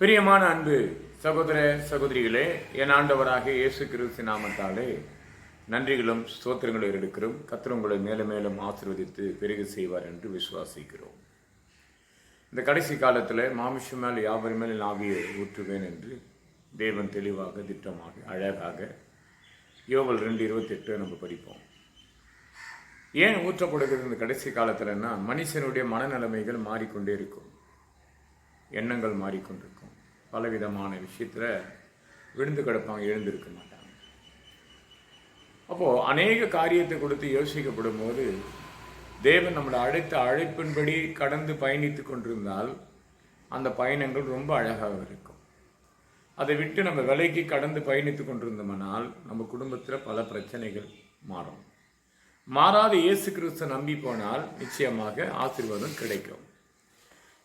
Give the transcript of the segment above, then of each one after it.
பிரியமான அன்பு சகோதர சகோதரிகளே, என் ஆண்டவராக இயேசு கிறிஸ்து நாமத்தாலே நன்றிகளும் ஸ்தோத்திரங்களும் எடுக்கிறோம். கர்த்தர் உங்களை மேலும் மேலும் ஆசீர்வதித்து பெருக செய்வார் என்று விசுவாசிக்கிறோம். இந்த கடைசி காலத்தில் மாமிஷம் மேல் யாவர் மேல் ஆவியை ஊற்றுவேன் என்று தேவன் தெளிவாக திட்டமாக அழகாக யோவேல் 2:28 நம்ம படிப்போம். ஏன் ஊற்றப்படுகிறது இந்த கடைசி காலத்தில்னா, மனுஷனுடைய மனநிலைமைகள் மாறிக்கொண்டே இருக்கும், எண்ணங்கள் மாறிக்கொண்டிருக்கும், பலவிதமான விஷயத்தில் விழுந்து கிடப்பாங்க, எழுந்திருக்க மாட்டாங்க. அப்போது அநேக காரியத்தை கொடுத்து யோசிக்கப்படும் போது தேவன் நம்மளை அழைத்த அழைப்பின்படி கடந்து பயணித்து கொண்டிருந்தால் அந்த பயணங்கள் ரொம்ப அழகாக இருக்கும். அதை விட்டு நம்ம விலைக்கு கடந்து பயணித்து கொண்டிருந்தோம்னால் நம்ம குடும்பத்தில் பல பிரச்சனைகள் மாறும். மாறாத இயேசு கிறிஸ்து நம்பி போனால் நிச்சயமாக ஆசீர்வாதம் கிடைக்கும்.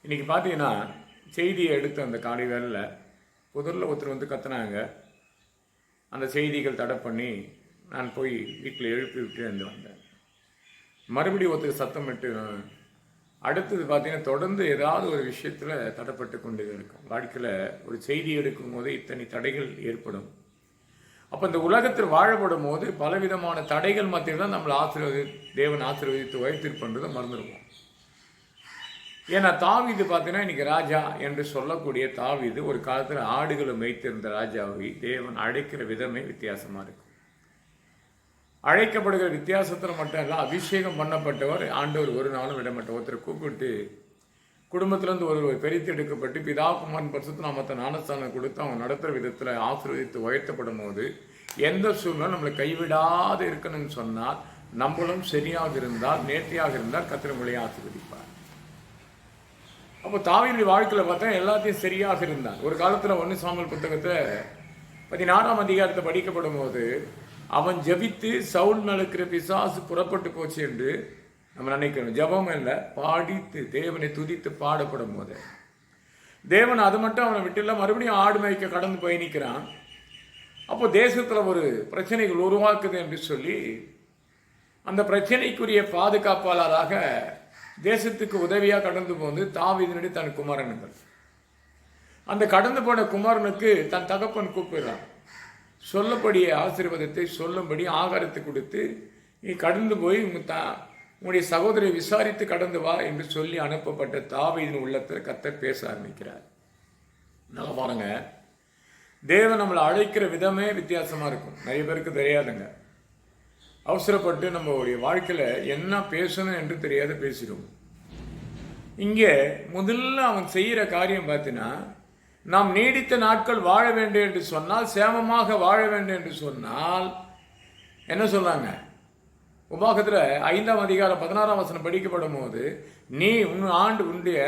இன்றைக்கி பார்த்தீங்கன்னா, செய்தியை எடுத்து அந்த காலை வேளையில் புதரில் ஒருத்தர் வந்து கத்துனாங்க. அந்த செய்திகள் தடை பண்ணி நான் போய் வீட்டில் எழுப்பி விட்டு வந்தேன். மறுபடியும் ஒருத்தர் சத்தமிட்டு அடுத்தது பார்த்தீங்கன்னா, தொடர்ந்து ஏதாவது ஒரு விஷயத்தில் தடைப்பட்டு கொண்டு இருக்கும். வாழ்க்கையில் ஒரு செய்தி எடுக்கும் போது இத்தனை தடைகள் ஏற்படும். அப்போ இந்த உலகத்தில் வாழப்படும் போது பலவிதமான தடைகள் மத்தியில் தான் நம்மளை தேவன் ஆசீர்வதித்து வைத்திருப்பதை மறந்துடுவோம். ஏன்னா தாவீது பார்த்தீங்கன்னா, இன்னைக்கு ராஜா என்று சொல்லக்கூடிய தாவீது ஒரு காலத்தில் ஆடுகளை மேய்த்திருந்த ராஜாவை தேவன் அழைக்கிற விதமே வித்தியாசமாக இருக்கும். அழைக்கப்படுகிற வித்தியாசத்தில் மட்டும் இல்லை, அபிஷேகம் பண்ணப்பட்டவர் ஆண்டவர் ஒரு நாளும் விடமாட்ட. ஒருத்தரை கூப்பிட்டு குடும்பத்திலேருந்து ஒரு பிரித்தெடுக்கப்பட்டு பிதாகுமாரன் பரிசுத்த நாமத்தை ஞானஸ்தானம் கொடுத்து அவங்க நடத்துகிற விதத்தில் ஆசீர்வதித்து உயர்த்தப்படும் போது எந்த சூழ்நிலை நம்மளை கைவிடாது இருக்கணும்னு சொன்னால், நம்மளும் சரியாக இருந்தால், நேர்த்தியாக இருந்தால் கர்த்தர் உங்களையும் ஆசீர்வதிப்பார். அப்போ தாவீது வாழ்க்கையில் பார்த்தா எல்லாத்தையும் சரியாக இருந்தான். ஒரு காலத்தில் 1 சாமுவேல் புத்தகத்தை 16ஆம் அதிகாரத்தை படிக்கப்படும் போது அவன் ஜபித்து சவுல் மேலுக்கிற பிசாசு புறப்பட்டு போச்சு என்று நம்ம நினைக்கணும். ஜபம் இல்லை, பாடித்து தேவனை துதித்து பாடப்படும் போது தேவன் அது மட்டும் அவனை விட்டுல மறுபடியும் ஆடு மேய்க்க கடந்து பயணிக்கிறான். அப்போ தேசத்தில் ஒரு பிரச்சனைகள் உருவாக்குது என்று சொல்லி அந்த பிரச்சனைக்குரிய பாதுகாப்பாளராக தேசத்துக்கு உதவியாக கடந்து போந்து தாவீதினுடைய தன் குமாரனுங்கள். அந்த கடந்து போன குமாரனுக்கு தன் தகப்பன் கூப்பிடுறான். சொல்லப்படிய ஆசீர்வாதத்தை சொல்லும்படி ஆகாரத்தை கொடுத்து நீ கடந்து போய் உங்களுடைய சகோதரை விசாரித்து கடந்து வா என்று சொல்லி அனுப்பப்பட்ட தாவீதின் உள்ளத்தில் கர்த்தர் பேச ஆரம்பிக்கிறார். நல்லா பாருங்க, தேவன் நம்மளை அழைக்கிற விதமே வித்தியாசமாக இருக்கும். நிறைய பேருக்கு தெரியாதுங்க. அவசரப்பட்டு நம்மளுடைய வாழ்க்கையில் என்ன பேசணும் என்று தெரியாத பேசிடுவோம். இங்கே முதல்ல அவன் செய்கிற காரியம் பார்த்தீங்கன்னா, நாம் நீடித்த நாட்கள் வாழ வேண்டும் என்று சொன்னால், சேமமாக வாழ வேண்டும் என்று சொன்னால் என்ன சொன்னாங்க? உபாகத்தில் 5ஆம் அதிகாரம் 16ஆம் வசனம் படிக்கப்படும் போது, நீ உங்களுடைய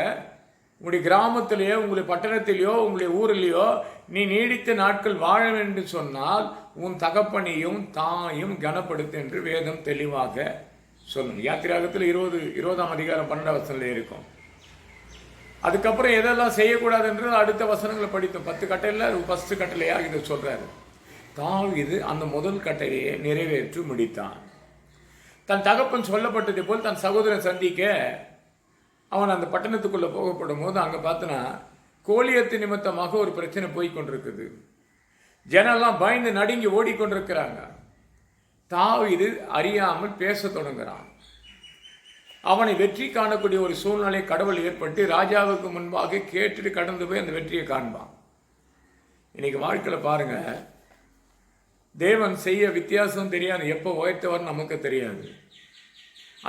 கிராமத்திலேயோ உங்களுடைய பட்டணத்திலேயோ உங்களுடைய ஊரிலேயோ நீ நீடித்த நாட்கள் வாழ வேண்டும் சொன்னால் உன் தகப்பனையும் தாயும் கனப்படுத்து என்று வேதம் தெளிவாக சொல்லும். யாத்திராகத்தில் 20ஆம் அதிகாரம் 12ஆம் வசனத்தில் இருக்கும். அதுக்கப்புறம் எதெல்லாம் செய்யக்கூடாது என்று அடுத்த வசனங்களை படித்தோம். 10 கட்டளையில் ஃபர்ஸ்ட் கட்டளையாக இதை சொல்றாரு. தாவீது அந்த முதல் கட்டளையை நிறைவேற்றி முடித்தான். தன் தகப்பன் சொல்லப்பட்டதை போல் தன் சகோதரன் சந்திக்க அவன் அந்த பட்டணத்துக்குள்ளே போகப்படும் போது அங்கே பார்த்தனா கோலியத்து நிமித்தமாக ஒரு பிரச்சனை போய் கொண்டிருக்குது. ஜனெல்லாம் பயந்து நடுங்கி ஓடிக்கொண்டிருக்கிறாங்க. தாவீது அறியாமல் பேச தொடங்குறான். அவனை வெற்றி காணக்கூடிய ஒரு சூழ்நிலை கடவுள் ஏற்பட்டு ராஜாவுக்கு முன்பாக கேட்டுட்டு கடந்து போய் அந்த வெற்றியை காண்பான். இன்னைக்கு வாழ்க்கையில் பாருங்க, தேவன் செய்ய வித்தியாசம் தெரியாது. எப்போ உயர்த்தவர் நமக்கு தெரியாது.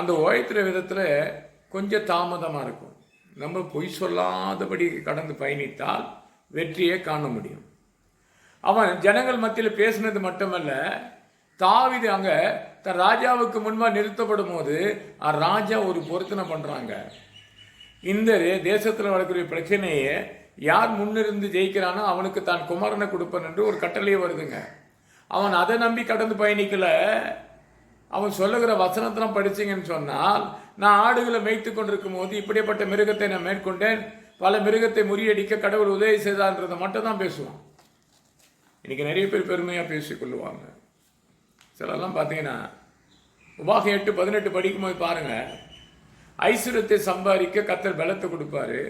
அந்த உயர்த்துற விதத்தில் கொஞ்சம் தாமதமாக இருக்கும். நம்ம பொய் சொல்லாதபடி கடந்து பயணித்தால் வெற்றியை காண முடியும். அவன் ஜனங்கள் மத்தியில் பேசினது மட்டுமல்ல, தாவீது அங்கே தன் ராஜாவுக்கு முன்பாக நிறுத்தப்படும் போது ராஜா ஒரு பொருத்தனை பண்ணுறாங்க. இந்த தேசத்தில் வளர்க்கிற பிரச்சனையை யார் முன்னிருந்து ஜெயிக்கிறானோ அவனுக்கு தான் குமாரனை கொடுப்பன் என்று ஒரு கட்டளையே வருதுங்க. அவன் அதை நம்பி கடந்து பயணிக்கல. அவன் சொல்லுகிற வசனத்தெல்லாம் படிச்சிங்கன்னு சொன்னால், நான் ஆடுகளை மேய்த்து கொண்டிருக்கும் போது இப்படிப்பட்ட மிருகத்தை நான் மேற்கொண்டேன், பல மிருகத்தை முறியடிக்க கடவுள் உதவி செய்தான்றதை மட்டும் தான் பேசுவான். இன்னைக்கு நிறைய பேர் பெருமையாக பேசிக்கொள்ளுவாங்க. சிலெல்லாம் பார்த்தீங்கன்னா உபாகம் 8:18 படிக்கும்போது பாருங்க, ஐஸ்வர்யத்தை சம்பாதிக்க கர்த்தர் பலத்தை கொடுப்பாரு,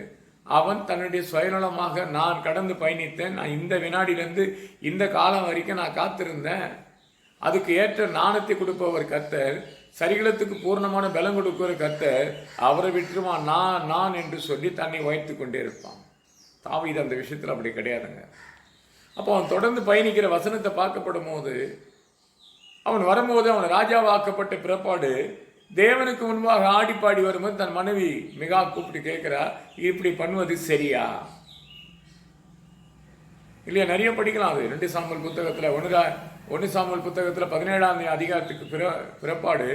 அவன் தன்னுடைய சுயநலமாக நான் கடந்து பயணித்தேன், நான் இந்த வினாடியிலிருந்து இந்த காலம் வரைக்கும் நான் காத்திருந்தேன், அதுக்கு ஏற்ற நாணத்தை கொடுப்பவர் கர்த்தர், சரிகளத்துக்கு பூர்ணமான பலம் கொடுக்கிற கர்த்தர், அவரை விட்டுருவான் நான் நான் என்று சொல்லி தன்னை உயர்த்தி கொண்டே இருப்பான். தாவீது அந்த விஷயத்தில் அப்படி கிடையாதுங்க. அப்போ அவன் தொடர்ந்து பயணிக்கிற வசனத்தை பார்க்கப்படும் போது, அவன் வரும்போது அவன் ராஜாவாக்கப்பட்ட பிறப்பாடு தேவனுக்கு முன்பாக ஆடி பாடி வரும்போது தன் மனைவி மிகா கூப்பிட்டு கேட்கிறா, இப்படி பண்ணுவது சரியா இல்லையா? நிறைய படிக்கலாம். அது 2 சாமுவேல் புத்தகத்தில் 1 சாமுவேல் புத்தகத்தில் 17ஆம் அதிகாரத்துக்கு பிறப்பாடு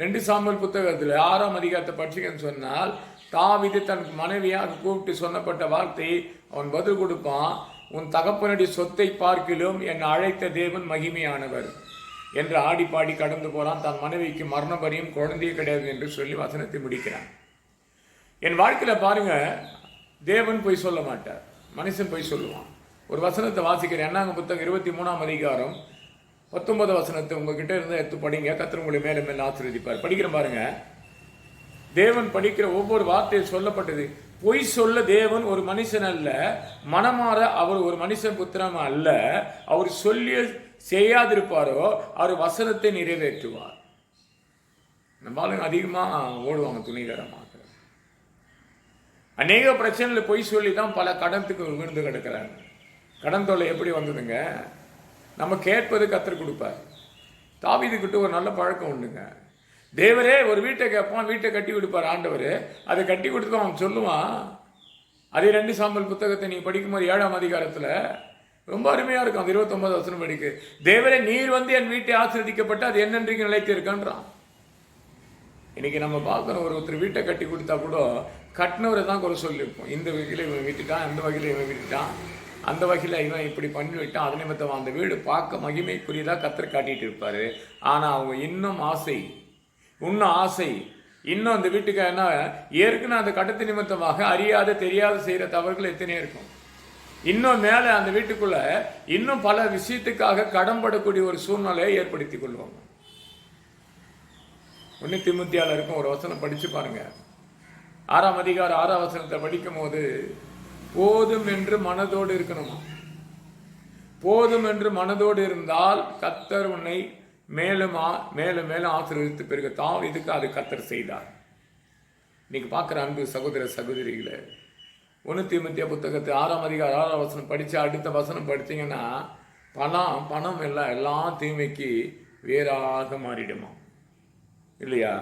2 சாமுவேல் புத்தகத்தில் 6ஆம் அதிகாரத்தை படிச்சுக்கன்னு சொன்னால், தாவீது தன் மனைவியாக கூப்பிட்டு சொன்னப்பட்ட வார்த்தை அவன் பதில் கொடுப்பான், உன் தகப்பனுடைய சொத்தை பார்க்கிலும் என்னை அழைத்த தேவன் மகிமையானவர் என்று ஆடி பாடி கடந்து போறான். தன் மனைவிக்கு மரணபரியும் குழந்தையே கிடையாது என்று சொல்லி வசனத்தை முடிக்கிறான். என் வாழ்க்கையில் பாருங்க, தேவன் போய் சொல்ல மாட்டார், மனுஷன் போய் சொல்லுவான். ஒரு வசனத்தை வாசிக்கிறேன். என்னாங்க புத்தகம் 23ஆம் அதிகாரம் 19 வசனத்தை உங்ககிட்ட இருந்து எடுத்து படிங்க. கர்த்தர் உங்களை மேலும் மேலும் ஆசீர்வதிப்பார். படிக்கிறேன் பாருங்க. தேவன் படிக்கிற ஒவ்வொரு வார்த்தையும் சொல்லப்பட்டது. பொய் சொல்ல தேவன் ஒரு மனுஷன் அல்ல, மனமாற அவர் ஒரு மனுஷன் புத்திரம் அல்ல. அவர் சொல்லி செய்யாதிருப்பாரோ அவர் வசனத்தை நிறைவேற்றுவார். நம்மளும் அதிகமாக ஓடுவாங்க துணிகரமாக. அநேக பிரச்சனையில் பொய் சொல்லி தான் பல கடத்துக்கு விழுந்து கிடக்கிறாங்க. கடன் தொல்லை எப்படி வந்ததுங்க? நம்ம கேட்பது கர்த்தர் கொடுப்பார். தாவீதுகிட்ட ஒரு நல்ல பழக்கம் உண்டுங்க. தேவரே ஒரு வீட்டை கேட்பான், வீட்டை கட்டி கொடுப்பார் ஆண்டவர். அதை கட்டி கொடுத்து அவன் சொல்லுவான். அதே 2 சாமுவேல் புத்தகத்தை நீ படிக்கும்போது 7ஆம் அதிகாரத்தில் ரொம்ப அருமையாக இருக்கும். அந்த 29 வசனம் படிக்கு, தேவரே நீர் வந்து என் வீட்டை ஆசீர்வதிக்கப்பட்டு அது என்னென்றைக்கு நிலைத்து இருக்கான்றான். இன்னைக்கு நம்ம பார்க்கணும், ஒருத்தர் வீட்டை கட்டி கொடுத்தா கூட கட்டினவரை தான் குறை சொல்லியிருப்போம். இந்த வகையில் இவன் விட்டுட்டான், அந்த வகையில் இவன் விட்டுட்டான், அந்த வகையில் இவன் இப்படி பண்ணிவிட்டான், அது நிமித்தம் அந்த வீடு பார்க்க மகிமைக்குரியதாக கர்த்தர் காட்டிட்டு இருப்பாரு. ஆனால் அவங்க இன்னும் ஆசை இன்னும் அந்த வீட்டுக்கு என்ன ஏற்கனவே அந்த கடத்து நிமித்தமாக அறியாத தெரியாத செய்கிற தவறுகள் எத்தனையோ இருக்கும். இன்னும் மேலே அந்த வீட்டுக்குள்ள இன்னும் பல விஷயத்துக்காக கடன்படக்கூடிய ஒரு சூழ்நிலையை ஏற்படுத்தி கொள்வாங்க. 1 தீமோத்தேயுல இருக்கும் ஒரு வசனம் படிச்சு பாருங்க. 6ஆம் அதிகாரம் 6ஆம் வசனத்தை படிக்கும் போது, போதும் என்று மனதோடு இருக்கணுமா? போதும் என்று மனதோடு இருந்தால் கர்த்தர் உன்னை மேலும் மேலும் மேலும் ஆசீர்வதித்து பெருக. தாவீதுக்கு அது கர்த்தர் செய்தார். இன்னைக்கு பார்க்குற அன்பு சகோதர சகோதரிகளை, 1 தீமோத்தேயு புத்தகத்து 6ஆம் அதிகாரம் 6ஆம் வசனம் படித்து அடுத்த வசனம் படித்தீங்கன்னா, பணம் எல்லா தீமைக்கு வேறாக மாறிடுமா இல்லையா?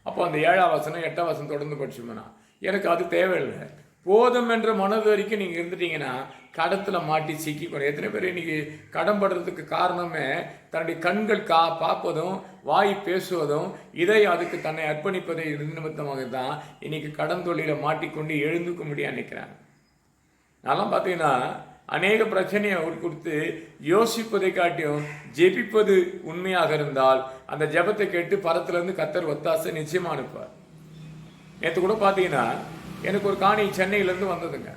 அப்போ அந்த 7ஆம் வசனம் 8ஆம் வசனம் தொடர்ந்து படிச்சோம்னா, எனக்கு அது தேவையில்லை. போதும் என்ற மனது வரைக்கும் நீங்கள் இருந்துட்டீங்கன்னா கடத்தில் மாட்டி சிக்கிக்கணும். எத்தனை பேர் இன்னைக்கு கடன் படுறதுக்கு காரணமே தன்னுடைய கண்கள் பார்ப்பதும் வாய் பேசுவதும் இதை அதுக்கு தன்னை அர்ப்பணிப்பதை நிமித்தமாக தான் இன்னைக்கு கடன் தொழிலை மாட்டிக்கொண்டு எழுந்துக்க முடியாது நினைக்கிறாங்க. நான்லாம் பார்த்தீங்கன்னா அநேக பிரச்சனையை கொடுத்து யோசிப்பதை காட்டியும் ஜெபிப்பது உண்மையாக இருந்தால் அந்த ஜெபத்தை கேட்டு பரத்திலிருந்து கர்த்தர் ஒத்தாசை நிச்சயமாக அனுப்பார். நேற்று கூட பார்த்தீங்கன்னா எனக்கு ஒரு காணி சென்னையிலேருந்து வந்ததுங்க.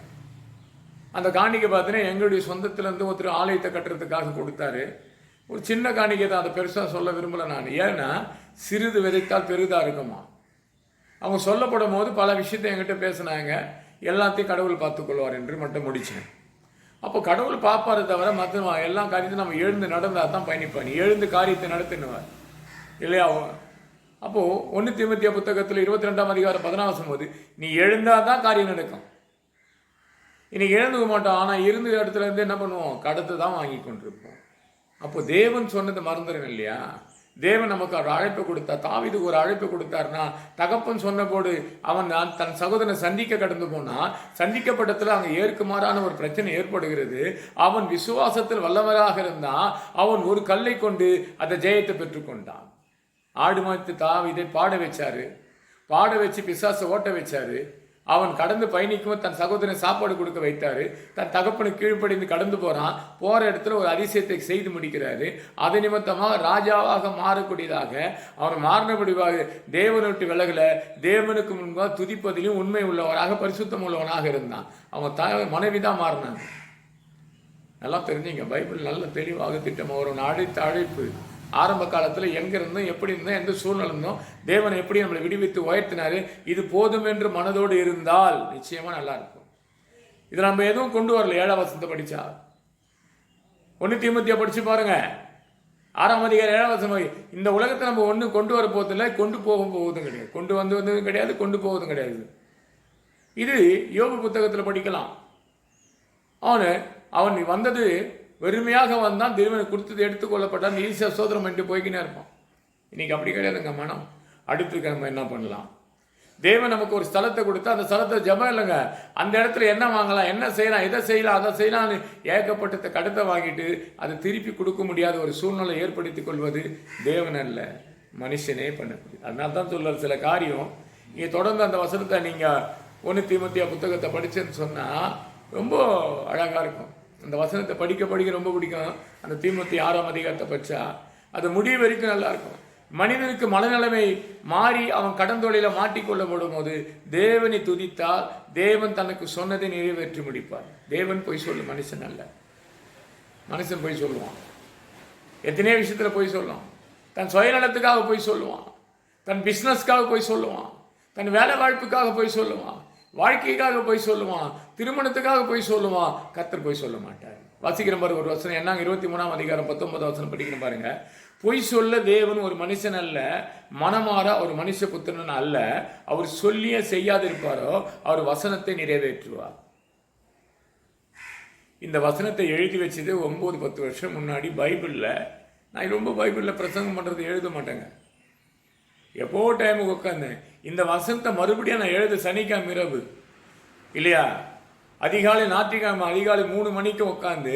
அந்த காணிக்கை பார்த்தீங்கன்னா எங்களுடைய சொந்தத்திலேருந்து ஒருத்தர் ஆலயத்தை கட்டுறதுக்காக கொடுத்தாரு. ஒரு சின்ன காணிக்கை தான், அதை பெருசாக சொல்ல விரும்பலை நான். ஏன்னா சிறிது விதைத்தால் பெரிதாக இருக்குமா. அவங்க சொல்லப்படும் போது பல விஷயத்தை என்கிட்ட பேசினாங்க. எல்லாத்தையும் கடவுள் பார்த்துக்கொள்வார் என்று மட்டும் முடித்தேன். அப்போ கடவுள் பார்ப்பாரை தவிர மற்ற எல்லா காரியத்தையும் நம்ம எழுந்து நடந்தால் தான் பயணிப்பான். எழுந்து காரியத்தை நடத்தினுவார் இல்லையா? அப்போது 1 தீமோத்தேயு புத்தகத்தில் 22ஆம் அதிகாரம் 14 போது, நீ எழுந்தால் தான் காரியம் நடக்கும். இன்னைக்கு எழுந்துக்க மாட்டோம். ஆனால் இருந்த இடத்துல இருந்து என்ன பண்ணுவோம்? கடத்தை தான் வாங்கி கொண்டிருப்போம். அப்போ தேவன் சொன்னது மறந்துடும் இல்லையா? தேவன் நமக்கு ஒரு அழைப்பு கொடுத்தா, தாவீதுக்கு ஒரு அழைப்பு கொடுத்தாருன்னா, தகப்பன் சொன்னபோது அவன் தன் சகோதரனை சந்திக்க கடந்து போனால் சந்திக்கப்பட்டத்தில் அங்கே ஏற்குமாறான ஒரு பிரச்சனை ஏற்படுகிறது. அவன் விசுவாசத்தில் வல்லவராக இருந்தான். அவன் ஒரு கல்லை கொண்டு அந்த ஜெயத்தை பெற்றுக்கொண்டான். ஆடு மாய்த்து தாவீதை பாட வச்சாரு. பாட வச்சு பிசாசை ஓட்ட வச்சாரு. அவன் கடந்து பயணிக்கும் தன் சகோதரன் சாப்பாடு கொடுக்க வைத்தாரு. தன் தகப்பனுக்கு கீழ்ப்படிந்து கடந்து போறான். போற இடத்துல ஒரு அதிசயத்தை செய்து முடிக்கிறாரு. அது நிமித்தமாக ராஜாவாக மாறக்கூடியதாக அவன் மாறினபடிவாக தேவனை விட்டு விலகல. தேவனுக்கு முன்பாக துதிப்பதிலும் உண்மை உள்ளவராக பரிசுத்தம் உள்ளவனாக இருந்தான். அவன் மனைவிதான் மாறினான். நல்லா தெரிஞ்சுங்க, பைபிள் நல்ல தெளிவாக திட்டம். ஒரு அழைத்த அழைப்பு ஆரம்ப காலத்தில் எங்கே இருந்தோம், எப்படி இருந்தோம், எந்த சூழ்நிலை இருந்தோம், தேவனை எப்படி நம்மளை விடுவித்து உயர்த்தினாரு. இது போதும் என்று மனதோடு இருந்தால் நிச்சயமாக நல்லா இருக்கும். இதை நம்ம எதுவும் கொண்டு வரல. 7ஆம் வசனத்தை படித்தா 1 தீமோத்தேயு படித்து பாருங்க. 6ஆம் அதிகாரம் 7ஆம் வசனம். இந்த உலகத்தை நம்ம ஒன்றும் கொண்டு வர போவதில்லை, கொண்டு போவதும் கிடையாது, கொண்டு வந்ததும் கிடையாது, கொண்டு போவதும் கிடையாது. இது யோபு புத்தகத்தில் படிக்கலாம். அவன் வந்தது வெறுமையாக வந்தான், தேவனை கொடுத்தது எடுத்துக்கொள்ளப்பட்டான், ஈஸியாக சோதரம் பண்ணிட்டு போய்க்கினே இருப்பான். இன்னைக்கு அப்படி கிடையாதுங்க மனம். அடுத்து நம்ம என்ன பண்ணலாம்? தேவன் நமக்கு ஒரு ஸ்தலத்தை கொடுத்தா அந்த ஸ்தலத்தை ஜபம் இல்லைங்க, அந்த இடத்துல என்ன வாங்கலாம், என்ன செய்யலாம், இதை செய்யலாம், அதை செய்யலாம்னு ஏகப்பட்ட கடத்தை வாங்கிட்டு அதை திருப்பி கொடுக்க முடியாத ஒரு சூழ்நிலை ஏற்படுத்தி கொள்வது தேவன் அல்ல, மனுஷனே பண்ண முடியும். அதனால தான் சொல்ல சில காரியம் நீங்கள் தொடர்ந்து அந்த வசனத்தை நீங்கள் 1 தீமோத்தேயு புத்தகத்தை படிச்சேன்னு சொன்னால் ரொம்ப அழகாக இருக்கும். அந்த வசனத்தை படிக்க ரொம்ப பிடிக்கும். அந்த தீமோத்தேயு 6ஆம் அதிகாரத்தை படித்தா அது முடிவு வரைக்கும் நல்லா இருக்கும். மனிதனுக்கு மனநிலைமை மாறி அவன் கடந்தொழில மாட்டிக்கொள்ளப்படும் போது தேவனை துதித்தால் தேவன் தனக்கு சொன்னதை நிறைவேற்றி முடிப்பார். தேவன் போய் சொல்லு, மனுஷன் அல்ல. மனுஷன் போய் சொல்லுவான், எத்தனையோ விஷயத்துல போய் சொல்லுவான். தன் சுயநலத்துக்காக போய் சொல்லுவான், தன் பிஸ்னஸ்க்காக போய் சொல்லுவான், தன் வேலை வாய்ப்புக்காக போய் சொல்லுவான், வாழ்க்கைக்காக போய் சொல்லுவான், திருமணத்துக்காக போய் சொல்லுவான். கர்த்தர் போய் சொல்ல மாட்டார். வாசிக்கிற மாதிரி ஒரு வசனம் என்னங்க, 23ஆம் அதிகாரம் 19ஆம் வசனம் படிக்கிற பாருங்க. பொய் சொல்ல தேவன் ஒரு மனுஷன் அல்ல, மனமாற ஒரு மனுஷ புத்திரன் அல்ல. அவர் சொல்லியே செய்யாதிருப்பாரோ அவர் வசனத்தை நிறைவேற்றுவார். இந்த வசனத்தை எழுதி வச்சது 9-10 வருஷம் முன்னாடி பைபிளில். நான் ரொம்ப பைபிளில் பிரசங்கம் பண்ணுறது எழுத மாட்டேங்க, எப்போ டைமுக்கு உட்காந்தேன். இந்த வசனத்தை மறுபடியும் நான் எழுத சனிக்கிழமை இரவு இல்லையா, அதிகாலை ஞாயிற்றுக்கிழமை அதிகாலை 3 மணிக்கு உட்காந்து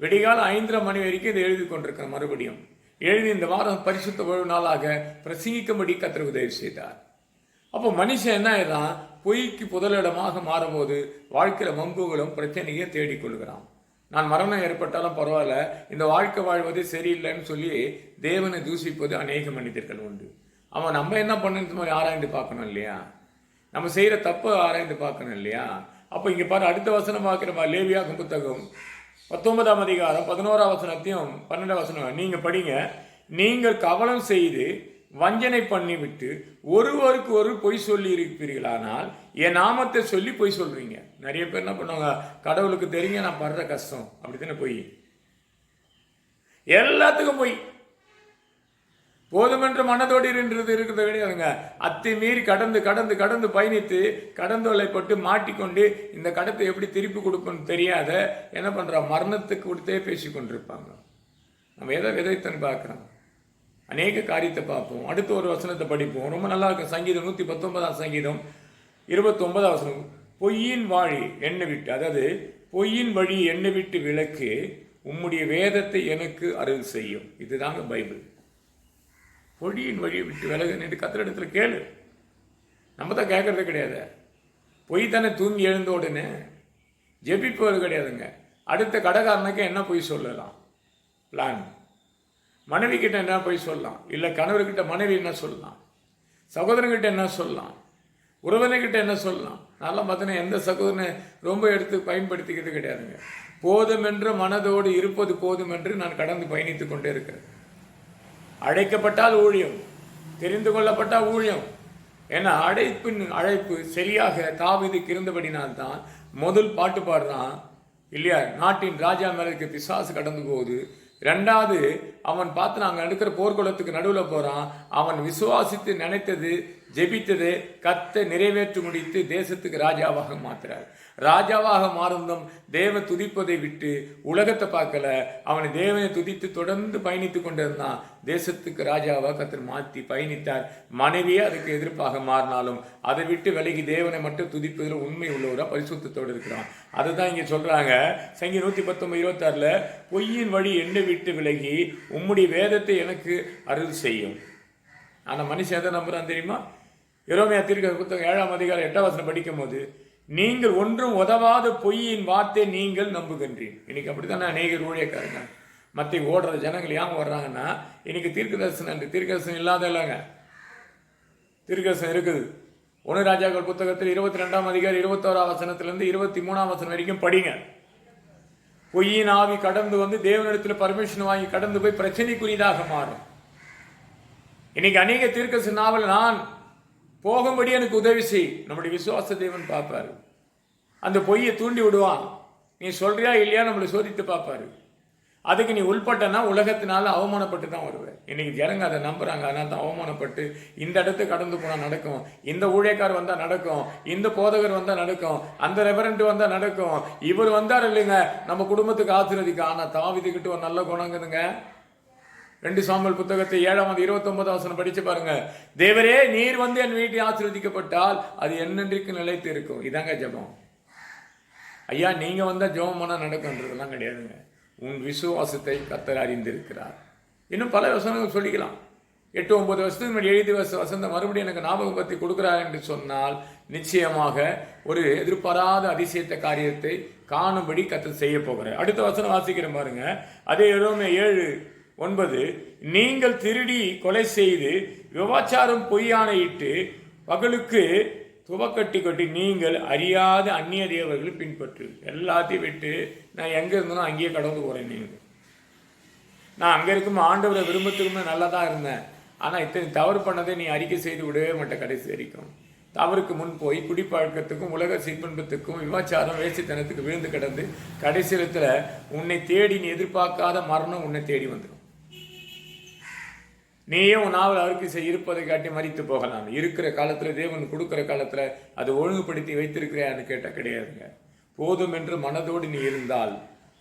விடிகாலம் 5:30 மணி வரைக்கும் இதை எழுதி கொண்டிருக்கேன். மறுபடியும் எழுதி இந்த வாரம் பரிசுத்த ஓய்வு நாளாக பிரசங்கிக்கும்படி கர்த்தர் உதவி செய்தார். அப்போ மனுஷன் என்ன ஆயிடுறான், பொய்க்கு புதலிடமாக மாறும்போது வாழ்க்கையில் வம்புகளும் பிரச்சனையை தேடிக்கொள்கிறான். நான் மரணம் ஏற்பட்டாலும் பரவாயில்ல, இந்த வாழ்க்கை வாழ்வது சரியில்லைன்னு சொல்லி தேவனை தூசிப்பது அநேக மனிதர்கள் உண்டு. அவன் நம்ம என்ன பண்ணணும் மாதிரி ஆராய்ந்து பார்க்கணும் இல்லையா, நம்ம செய்கிற தப்பை ஆராய்ந்து பார்க்கணும் இல்லையா. அப்போ இங்கே பாரு, அடுத்த வசனம் பார்க்குற லேவியாகும் புத்தகம் 19ஆம் அதிகாரம் 11ஆம் வசனத்தையும் 12ஆம் வசனம் நீங்கள் படிங்க. நீங்கள் கவனம் செய்து வஞ்சனை பண்ணிவிட்டு ஒருவருக்கு ஒரு பொய் சொல்லி இருப்பீர்களானால் என் நாமத்தை சொல்லி பொய் சொல்றீங்க. நிறைய பேர் என்ன பண்ணுவாங்க, கடவுளுக்கு தெரியுங்க நான் படுற கஷ்டம், அப்படித்தானே பொய், எல்லாத்துக்கும் பொய். போதுமென்ற மனதோடு இருக்கிறது கிடையாதுங்க. அத்தை மீறி கடந்து கடந்து கடந்து பயணித்து கடந்தொலைப்பட்டு மாட்டிக்கொண்டு இந்த கடத்தை எப்படி திருப்பி கொடுக்கணும்னு தெரியாத என்ன பண்றா, மரணத்துக்கு கொடுத்தே பேசி கொண்டிருப்பாங்க. நம்ம எதை விதைத்தன்னு பார்க்குறோம், அநேக காரியத்தை பார்ப்போம். அடுத்த ஒரு வசனத்தை படிப்போம், ரொம்ப நல்லா இருக்கும். சங்கீதம் 119ஆம் சங்கீதம் 29ஆம் வசனம். பொய்யின் வழி என்னை விட்டு, அதாவது பொய்யின் வழி என்னை விட்டு விலக்கு, உம்முடைய வேதத்தை எனக்கு அருள் செய்யும். இதுதாங்க பைபிள். பொய்யின் வழியை விட்டு விலகு கத்திர இடத்துல கேளு. நம்ம தான் கேட்கறது கிடையாது. பொய் தானே தூங்கி எழுந்த உடனே ஜெபிப்பது கிடையாதுங்க. அடுத்த கடைக்காரனுக்கு என்ன பொய் சொல்லலாம், பிளான். மனைவி கிட்ட என்ன பொய் சொல்லலாம், இல்லை கணவர்கிட்ட மனைவி என்ன சொல்லலாம், சகோதரன்கிட்ட என்ன சொல்லலாம், உறவினர்கிட்ட என்ன சொல்லலாம். நல்லா பார்த்தீங்கன்னா எந்த சகோதரனை ரொம்ப எடுத்து பயன்படுத்திக்கிறது கிடையாதுங்க. போதும் என்ற மனதோடு இருப்பது போதும் என்று நான் கடந்து பயணித்துக் கொண்டே இருக்கிறேன். அழைக்கப்பட்டால் ஊழியம், தெரிந்து கொள்ளப்பட்டால் ஊழியம். ஏன்னா அழைப்பு சரியாக தாவீதுக்கு இருந்தபடினால்தான் முதல் பாட்டு பாடுறான் இல்லையா, நாட்டின் ராஜா மேலுக்கு பிசாசு கடந்து போகுது. 2வது அவன் பார்த்து நாங்கள் எடுக்கிற போர்க்குளத்துக்கு நடுவில் போகிறான். அவன் விசுவாசித்து நினைத்தது ஜெபித்தது கத்தை நிறைவேற்றி முடித்து தேசத்துக்கு ராஜாவாக மாத்துறார். ராஜாவாக மாறுந்தும் தேவ துதிப்பதை விட்டு உலகத்தை பார்க்கல, அவனை தேவனை துதித்து தொடர்ந்து பயணித்து கொண்டிருந்தான். தேசத்துக்கு ராஜாவாக கத்தர் மாற்றி பயணித்தார். மனைவியே அதுக்கு எதிர்ப்பாக மாறினாலும் அதை விட்டு விலகி தேவனை மட்டும் துதிப்பதில் உண்மை உள்ளவரா பரிசுத்தத்தோடு இருக்கிறான். அதுதான் இங்கே சொல்றாங்க. சங்கீதம் 119:26 பொய்யின் வழி என்னை விட்டு விலகி உம்முடைய வேதத்தை எனக்கு அருள் செய்யும். ஆனால் மனுஷன் எதை நம்புறான் தெரியுமா? எரேமியா தீர்க்க புத்தகம் 7ஆம் அதிகாரம் 8ஆம் வசனம் படிக்கும் போது, நீங்கள் ஒன்றும் உதவாத பொய்யின் வார்த்தை நீங்கள் நம்புகின்றீர். இன்னைக்கு அப்படித்தானே அநேகர் ஊழியக்காரங்க மற்ற ஓடுற ஜனங்கள் ஏன் வர்றாங்கன்னா, இன்னைக்கு தீர்க்கதரிசனம் தீர்க்கதரிசனம் இல்லாத இல்லைங்க, தீர்க்கதரிசனம் இருக்குது. 1 ராஜாக்கள் புத்தகத்தில் 22ஆம் அதிகாரம் 21ஆம் வசனத்திலிருந்து 23ஆம் வசனம் வரைக்கும் படிங்க. பொய்யின் ஆவி கடந்து வந்து தேவனிடத்தில் பர்மிஷன் வாங்கி கடந்து போய் பிரச்சனைக்குரியதாக மாறும். இன்னைக்கு அநேக தீர்க்கதரிசன நாவல் நான் போகும்படி எனக்கு உதவி செய், நம்முடைய விசுவாச தேவன் பார்ப்பாரு. அந்த பொய்யை தூண்டி விடுவான். நீ சொல்றியா இல்லையா நம்மளை சோதித்து பார்ப்பாரு. அதுக்கு நீ உள்பட்டனா உலகத்தினால அவமானப்பட்டு தான் வருவேன். இன்னைக்கு ஜனங்க அதை நம்புறாங்க. அதனால தான் அவமானப்பட்டு இந்த இடத்த கடந்து போனால் நடக்கும், இந்த ஊழியக்கார் வந்தால் நடக்கும், இந்த போதகர் வந்தால் நடக்கும், அந்த ரெவரண்ட் வந்தால் நடக்கும், இவர் வந்தார் இல்லைங்க நம்ம குடும்பத்துக்கு ஆசீர்வதிக்க. ஆனால் தாவீதுகிட்ட ஒரு நல்ல குணங்குதுங்க. 2 சாமுவேல் புத்தகத்தை 7-29 படிச்சு பாருங்க. தேவரே நீர் வந்து என் வீட்டை ஆசீர்வதிக்கப்பட்டால் அது என்னென்றைக்கு நிலைத்து இருக்கும். இதாங்க ஜெபம். ஐயா நீங்க வந்தா ஜெபம் பண்ணா நடக்கும்ன்றதெல்லாம் கிடையாதுங்க. உன் விசுவாசத்தை கர்த்தர் அறிந்திருக்கிறார். இன்னும் பல வசனங்கள் சொல்லிக்கலாம். 8-9 வருஷத்துக்கு முன்னாடி எழுதி வசந்த மறுபடியும் எனக்கு ஞாபகம் பற்றி கொடுக்குறார் என்று சொன்னால் நிச்சயமாக ஒரு எதிர்பாராத அதிசயத்த காரியத்தை காணும்படி கர்த்தர் செய்ய போகிறார். அடுத்த வசனம் வாசிக்கிறேன் பாருங்க. அதே ரோமர் 7:9 நீங்கள் திருடி கொலை செய்து விபச்சாரம் பொய்யானையிட்டு பகலுக்கு துவக்கட்டி கொட்டி நீங்கள் அறியாத அந்நிய தேவர்களை பின்பற்று. எல்லாத்தையும் விட்டு நான் எங்கே இருந்தனோ அங்கேயே கடந்து போகிறேன். நீங்கள் நான் அங்கே இருக்கும் ஆண்டவரை விரும்பத்துக்குமே நல்லா தான் இருந்தேன். ஆனால் இத்தனை தவறு பண்ணதை நீ அறிக்கை செய்து விடவே மாட்டேன். கடைசி வரைக்கும் தவறுக்கு முன் போய் குடிப்பழக்கத்துக்கும் உலக சிற்பத்துக்கும் விபச்சாரம் வேசித்தனத்துக்கு விழுந்து கிடந்து கடைசியில் உன்னை தேடி நீ எதிர்பார்க்காத மரணம் உன்னை தேடி வந்துடும். நீயே உன் நாவல் அறிக்கை இருப்பதை காட்டி மறித்து போகலாம். இருக்கிற காலத்தில் தேவன் கொடுக்குற காலத்தில் அது ஒழுங்குபடுத்தி வைத்திருக்கிறான்னு கேட்டால் கிடையாதுங்க. போதும் என்று மனதோடு நீ இருந்தால்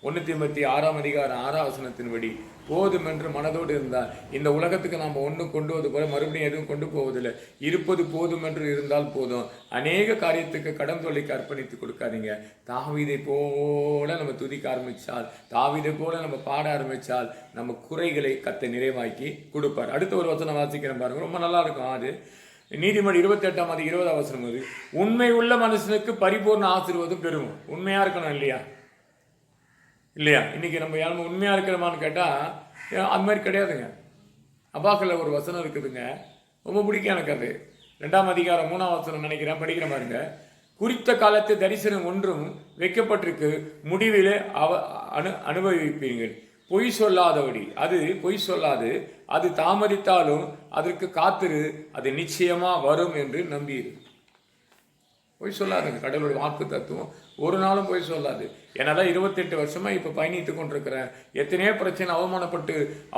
1 தீமோத்தேயு 6:6 போதும் என்று மனதோடு இருந்தால் இந்த உலகத்துக்கு நாம் ஒன்றும் கொண்டு வந்து போல மறுபடியும் எதுவும் கொண்டு போவதில்லை. இருப்பது போதும் என்று இருந்தால் போதும். அநேக காரியத்துக்கு கடன் தொல்லைக்கு அர்ப்பணித்து கொடுக்காதீங்க. தாவீதை போல நம்ம துதிக்க ஆரம்பித்தால், தாவீதை போல நம்ம பாட ஆரம்பித்தால் நம்ம குறைகளை கர்த்தர் நிறைவாக்கி கொடுப்பார். அடுத்த ஒரு வசனம் வாசிக்கிறேன் பாருங்க, ரொம்ப நல்லா இருக்கும். அது நீதிமொழி 28:20 உண்மை உள்ள மனுஷனுக்கு பரிபூர்ண ஆசீர்வாதம் பெறும். உண்மையா இருக்கணும் இல்லையா? இன்னைக்கு நம்ம யாரும் உண்மையா இருக்கிறோமான்னு கேட்டால் அது மாதிரி கிடையாதுங்க. அபாக்கல்ல ஒரு வசனம் இருக்குதுங்க, ரொம்ப பிடிக்கும் எனக்கு. அது 2ஆம் அதிகாரம் 3ஆம் வசனம் நினைக்கிறேன், படிக்கிற பாருங்க. குறித்த காலத்து தரிசனம் ஒன்றும் வைக்கப்பட்டிருக்கு, முடிவிலே அனுபவிப்பீர்கள். பொய் சொல்லாதபடி, அது பொய் சொல்லாது, அது தாமதித்தாலும் அதற்கு காத்திரு, அது நிச்சயமா வரும் என்று நம்பியிரு. பொய் சொல்லாதுங்க. கடவுளுடைய வாக்கு தத்துவம் ஒரு நாளும் பொய் சொல்லாது. என்னால் 28 வருஷமா இப்போ பயணித்து கொண்டிருக்கிறேன். எத்தனையோ பிரச்சனை,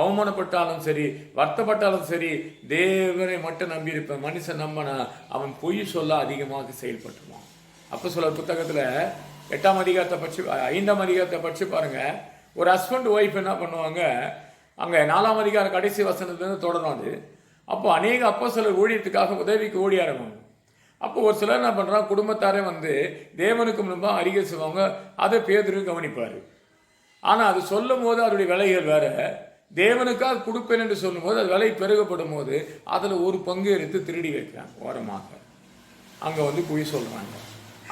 அவமானப்பட்டாலும் சரி, வருத்தப்பட்டாலும் சரி, தேவனை மட்டும் நம்பியிருப்பேன். மனுஷன் நம்பினா அவன் பொய் சொல்ல அதிகமாக செயல்பட்டுவான். அப்போஸ்தலர் புத்தகத்தில் 8ஆம் அதிகாரத்தை படிச்சு 5ஆம் அதிகாரத்தை படிச்சு பாருங்க. ஒரு ஹஸ்பண்ட் ஒய்ஃப் என்ன பண்ணுவாங்க, அங்கே 4ஆம் அதிகார கடைசி வசனத்துலேருந்து தொடரும். அது அப்போ அநேக அப்போஸ்தலர் ஊழியத்துக்காக உதவிக்கு ஓடி ஆரம்பிப்பாங்க. அப்போ ஒரு சிலர் என்ன பண்ணுறாங்க, குடும்பத்தாரே வந்து தேவனுக்கு முன்பாக அறிக்கை செய்வாங்க. அதை பேதுரு கவனிப்பார். ஆனால் அது சொல்லும் போது அதனுடைய விலைகள் வேற. தேவனுக்காக கொடுப்பேன் என்று சொல்லும் போது அது விலை பெருகப்படும் போது அதில் ஒரு பங்கு எடுத்து திருடி வைக்கிறாங்க ஓரமாக. அங்கே வந்து பொய் சொல்கிறாங்க.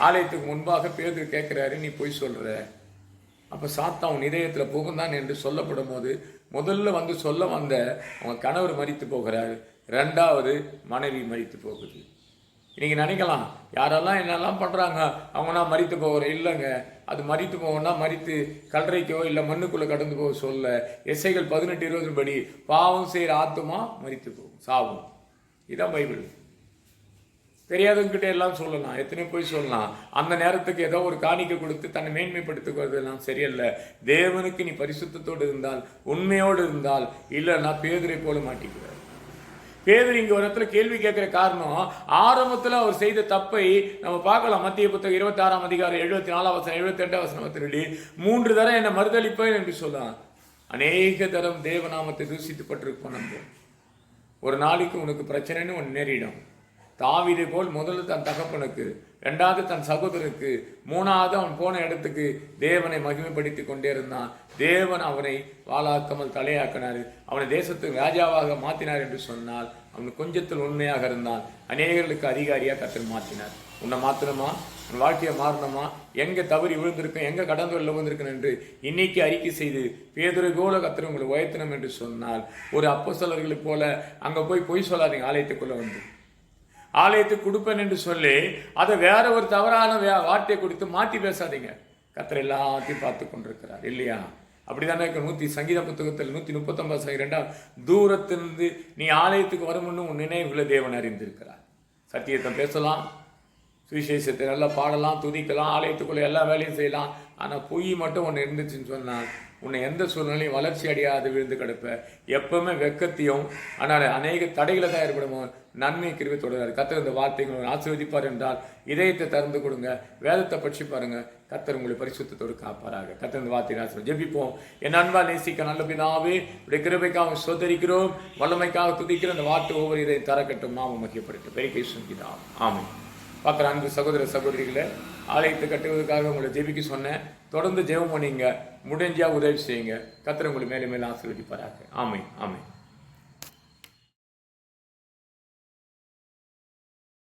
ஆலயத்துக்கு முன்பாக பேதுரு கேட்குறாரு, நீ பொய் சொல்கிற. அப்போ சாத்தான் உன் இதயத்தில் புகுந்தான் என்று சொல்லப்படும் போது முதல்ல வந்து சொல்ல வந்த அவங்க கணவர் மரித்து போகிறார். 2வது மனைவி மரித்து போகுது. இன்றைக்கி நினைக்கலாம், யாரெல்லாம் என்னெல்லாம் பண்ணுறாங்க அவங்கன்னா மரித்து போகிறேன். இல்லைங்க, அது மரித்து போகணும்னா மரித்து கல்லறைக்கோ இல்லை மண்ணுக்குள்ளே கடந்து போக சொல்ல. எஸ்ஐகள் 18:20 படி பாவம் செய்கிற ஆத்துமா மரித்து போகும், சாவும். இதுதான் பைபிள். தெரியாதவங்கிட்ட எல்லாம் சொல்லலாம், எத்தனை போய் சொல்லலாம். அந்த நேரத்துக்கு ஏதோ ஒரு காணிக்கை கொடுத்து தன்னை மேன்மைப்படுத்துவதெல்லாம் சரியல்ல. தேவனுக்கு நீ பரிசுத்தத்தோடு இருந்தால், உண்மையோடு இருந்தால், இல்லைன்னா பேதுரை போல மாட்டிக்கிறார். பேதுரு இங்கே ஒரு இடத்துல கேள்வி கேட்குற காரணம், ஆரம்பத்தில் அவர் செய்த தப்பை நம்ம பார்க்கலாம். மத்திய புத்தகம் 26ஆம் அதிகாரம் 74-78 3 தரம் என்னை மறுதளிப்பேன் என்று சொல்லலாம். அநேக தரம் தேவநாமத்தை தூசித்துப்பட்டிருப்போம். நம்ம ஒரு நாளைக்கு உனக்கு பிரச்சனைன்னு ஒன்று நேரிடும். தாவீதை போல் முதல்ல தன் தகப்பனுக்கு, 2வது தன் சகோதரனுக்கு, 3வது அவன் போன இடத்துக்கு தேவனை மகிமைப்படுத்தி கொண்டே இருந்தான். தேவன் அவனை வாளாக்காமல் தலையாக்கினார். அவனை தேசத்துக்கு ராஜாவாக மாற்றினார் என்று சொன்னால் அவன் கொஞ்சத்தில் உண்மையாக இருந்தான். அநேகர்களுக்கு அதிகாரியாக கர்த்தர் மாற்றினார். உன்னை மாற்றணுமா, உன் வாழ்க்கையை மாறணுமா, எங்கே தவறி விழுந்திருக்கும், எங்கே கடந்து வெள்ள விழுந்திருக்கணும் என்று இன்னைக்கு அறிக்கை செய்து பேதுரை போல கர்த்தர் உங்களை உயர்த்தணும் என்று சொன்னால், ஒரு அப்போஸ்தலர்களைப் போல அங்கே போய் பொய் சொல்லாதீங்க. ஆலயத்துக்குள்ளே வந்து ஆலயத்துக்கு கொடுப்பேன் என்று சொல்லி அதை வேற ஒரு தவறான வார்த்தையை கொடுத்து மாற்றி பேசாதீங்க. கர்த்தர் எல்லாத்தையும் பார்த்து கொண்டிருக்கிறார் இல்லையா? அப்படிதானே சங்கீத புத்தகத்தில் 139 தூரத்திலிருந்து நீ ஆலயத்துக்கு வரும்னு உன் நினைவுகளை தேவன் அறிந்திருக்கிறார். சத்தியத்தை பேசலாம், சுவிசேஷத்தை நல்லா பாடலாம், துதிக்கலாம், ஆலயத்துக்குள்ளே எல்லா வேலையும் செய்யலாம். ஆனால் பொய் மட்டும் ஒன்று இருந்துச்சுன்னு சொன்னால் உன்னை எந்த சூழ்நிலையும் வளர்ச்சி அடையாது விழுந்து கிடப்ப. எப்பவுமே வெக்கத்தையும் ஆனால் அநேக தடைகளை தான் ஏற்படுமோ, நன்மை கிருபை தொடராது. கர்த்தர் இந்த வார்த்தைகளை ஆசீர்வதிப்பார் என்றால் இதயத்தை திறந்து கொடுங்க, வேதத்தை படிச்சு பாருங்க. கர்த்தர் உங்களை பரிசுத்தத்தோடு காப்பாராக. கர்த்தர் இந்த வார்த்தையை ஆசீர்வதி. ஜெபிப்போம். என் அன்பா நேசிக்க நல்ல பிதாவே, உடைய கிருபைக்காக சோதரிக்கிறோம், வல்லமைக்காக துதிக்கிற இந்த வார்த்தை ஒவ்வொரு இதை தரக்கட்டும், நாம மகிமைப்படுத்த பெருக்கை சொல்கிறார். ஆமென். பார்க்குற அன்பு சகோதர சகோதரிகளை, ஆலயத்தை கட்டுவதற்காக உங்களை ஜெபிக்க சொன்னேன். தொடர்ந்து ஜெபம் பண்ணிங்க, முடிஞ்சா உதவி செய்யுங்க. கர்த்தர் உங்களை மேலே மேலே ஆசீர்வதிப்பாராக. ஆமென், ஆமென்.